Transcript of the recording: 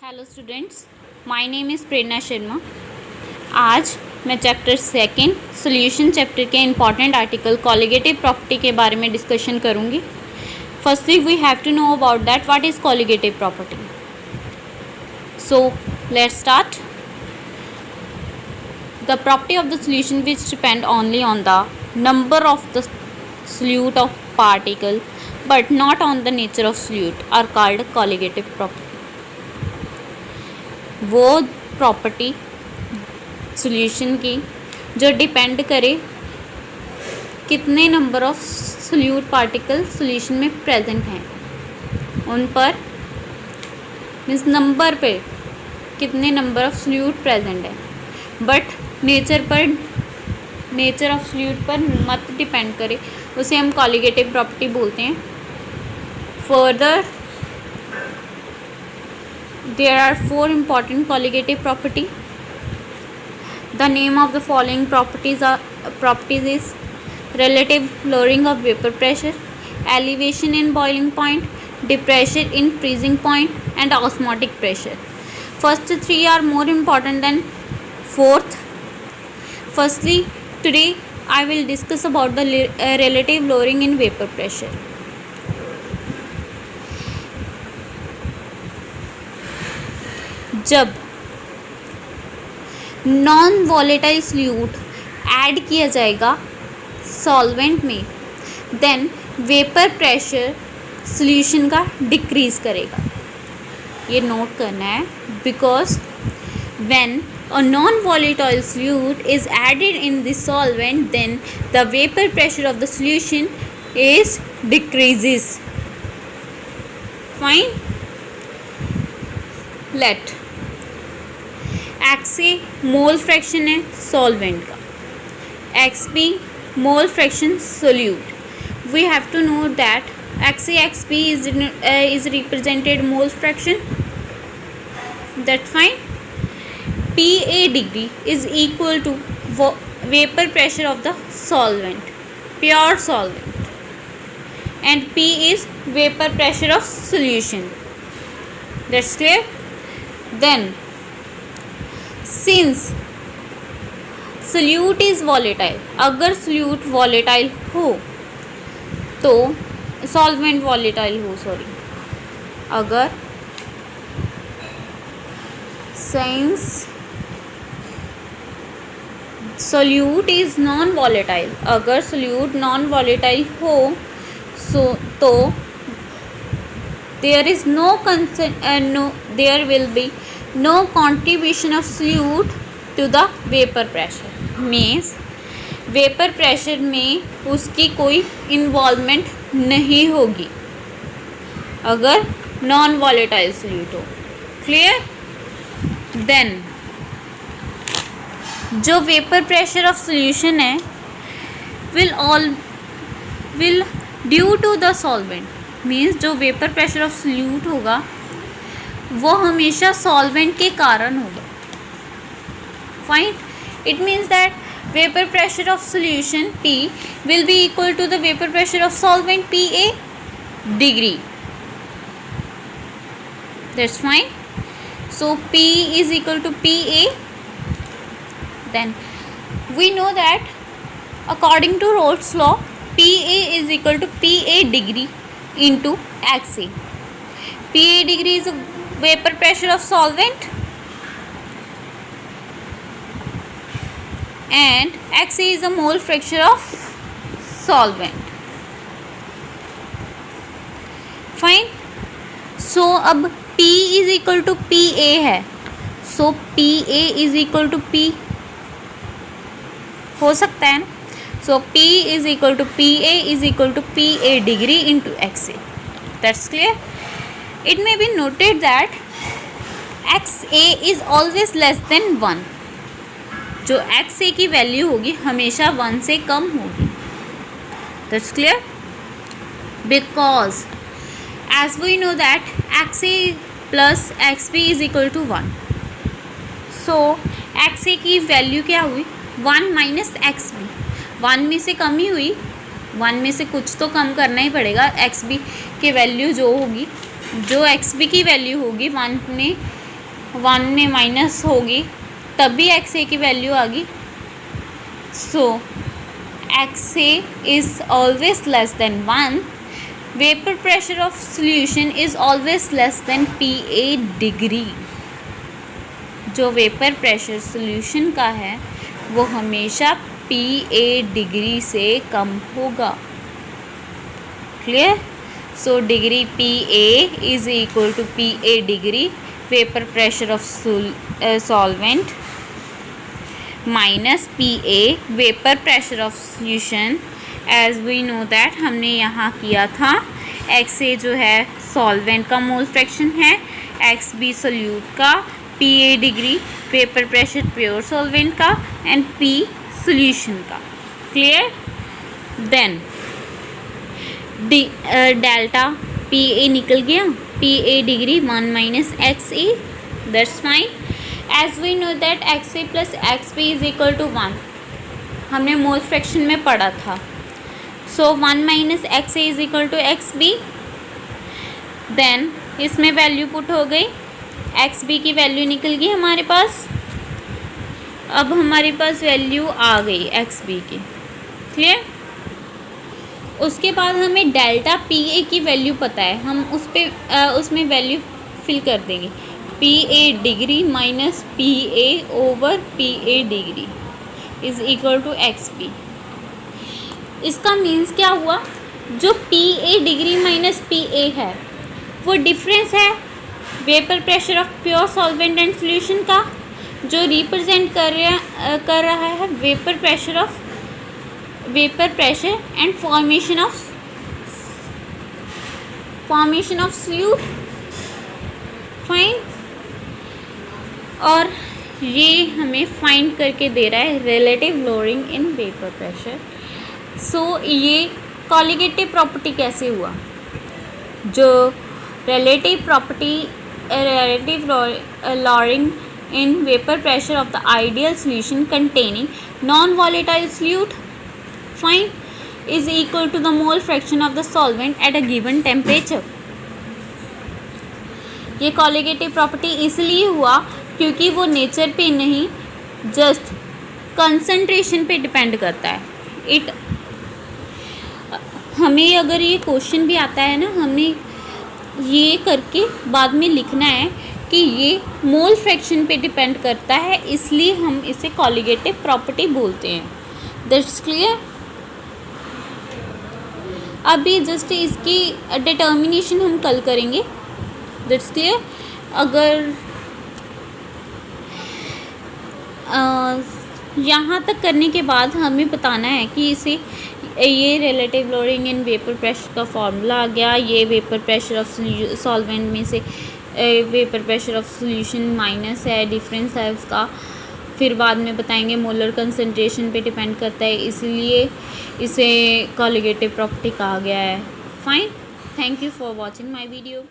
Hello students, my name is Prerna Sharma. आज मैं chapter second solution chapter के इम्पॉर्टेंट आर्टिकल कॉलिगेटिव प्रॉपर्टी के बारे में डिस्कशन करूँगी। Firstly we have to know about that what is colligative property. So let's start. The property of the solution which depend only on the number of the solute of particle but not on the nature of solute are called colligative property। वो property solution की जो depend करे कितने number of solute particle solution में present हैं उन पर, means number पे कितने नंबर ऑफ सोल्यूट प्रेजेंट है, बट नेचर ऑफ सोल्यूट पर मत डिपेंड करे, उसे हम कॉलिगेटिव प्रॉपर्टी बोलते हैं। Further there are four important colligative property. The name of the following properties is relative lowering of vapor pressure, elevation in boiling point, depression in freezing point, and osmotic pressure. First three are more important than fourth. Firstly, today I will discuss about the relative lowering in vapor pressure. जब non volatile solute add किया जाएगा solvent में, then vapour pressure solution का decrease करेगा। ये note करना है, because when a non-volatile solute is added in the solvent, then the vapor pressure of the solution is decreases. Fine. Let XA mole fraction है solvent का, XB mole fraction solute. We have to know that XA XB is represented mole fraction, that fine. PA degree is equal to vapor pressure of the solvent, pure solvent, and P is vapor pressure of solution. That's clear. Then since solute is volatile, अगर solute volatile हो तो solvent volatile हो, sorry, अगर since solute is non volatile, अगर solute non volatile हो तो there is there will be no contribution of solute to the vapor pressure, means vapor pressure में उसकी कोई involvement नहीं होगी अगर non volatile solute हो। Clear? Then जो वेपर प्रेशर ऑफ सॉल्यूशन है will due to the solvent, means जो वेपर प्रेशर ऑफ सॉल्यूट होगा वो हमेशा सॉल्वेंट के कारण होगा। Fine, it means that vapour pressure of solution P will be equal to the vapor pressure of solvent PA degree. That's fine. So P is equal to PA. Then we know that according to Rolle's law, PA is equal to PA degree into XA. PA degree is the vapor pressure of solvent and XA is the mole fraction of solvent. Fine. So अब P is equal to PA है, so PA is equal to P हो सकता है ना, so P is equal to PA is equal to PA degree into XA. That's clear. It may be noted that XA is always less than 1. जो XA की value होगी हमेशा 1 से कम होगी। That's clear. Because as we know that XA plus XB is equal to 1. So XA की value क्या हुई, 1 minus XB, 1 में से कमी हुई, 1 में से कुछ तो कम करना ही पड़ेगा। XB की वैल्यू जो होगी, जो XB की वैल्यू होगी 1 में 1 में माइनस होगी तब भी XA की वैल्यू आ गई. So XA is always less than 1. Vapour pressure of solution is always less than PA degree. जो वेपर प्रेशर सॉल्यूशन का है वो हमेशा PA डिग्री से कम होगा. Clear? So degree PA is equal to PA degree vapour pressure of solvent minus PA vapour pressure of solution. As we know that हमने यहाँ किया था XA जो है सॉल्वेंट का मोल फ्रैक्शन है, XB सोल्यूट का, PA degree vapour pressure pure solvent का एंड P सॉल्यूशन का. क्लियर? देन डेल्टा PA निकल गया, PA degree 1 minus XA. That's fine. As we know that XA plus XB is equal to 1 हमने mole fraction में पढ़ा था. So 1 minus XA is equal to XB. Then इसमें value put हो गई, XB की वैल्यू निकल गई हमारे पास. अब हमारे पास वैल्यू आ गई XB की. क्लियर? उसके बाद हमें डेल्टा PA की वैल्यू पता है, हम उसमें वैल्यू फिल कर देंगे. PA degree minus PA over PA degree is equal to XB. इसका मीन्स क्या हुआ? जो PA डिग्री माइनस PA है वो डिफरेंस है vapour pressure of pure solvent and solution का, जो रिप्रेजेंट कर रहा है vapour pressure and formation of solute. Fine. और ये हमें फाइंड करके दे रहा है relative lowering in vapour pressure. So ये कॉलिगेटिव प्रॉपर्टी कैसे हुआ? जो relative lowering in vapor pressure of the ideal solution containing non-volatile solute, fine, is equal to the mole fraction of the solvent at a given temperature. ये colligative property इसलिए हुआ क्योंकि वो nature पे नहीं, जस्ट कंसंट्रेशन पे depend करता है. हमें अगर ये क्वेश्चन भी आता है ना, हमने ये करके बाद में लिखना है कि ये मोल फ्रैक्शन पे डिपेंड करता है, इसलिए हम इसे कॉलिगेटिव प्रॉपर्टी बोलते हैं. That's clear? अभी जस्ट इसकी डिटर्मिनेशन हम कल करेंगे. That's clear? अगर यहाँ तक करने के बाद हमें बताना है कि इसे ये relative lowering in vapour pressure का फॉर्मूला आ गया, ये वेपर प्रेशर ऑफ सॉल्वेंट में से vapour pressure of solution minus है, डिफरेंस है उसका. फिर बाद में बताएंगे मोलर कंसंट्रेशन पे डिपेंड करता है, इसलिए इसे कॉलिगेटिव प्रॉपर्टी कहा गया है. Fine. Thank you for watching my video.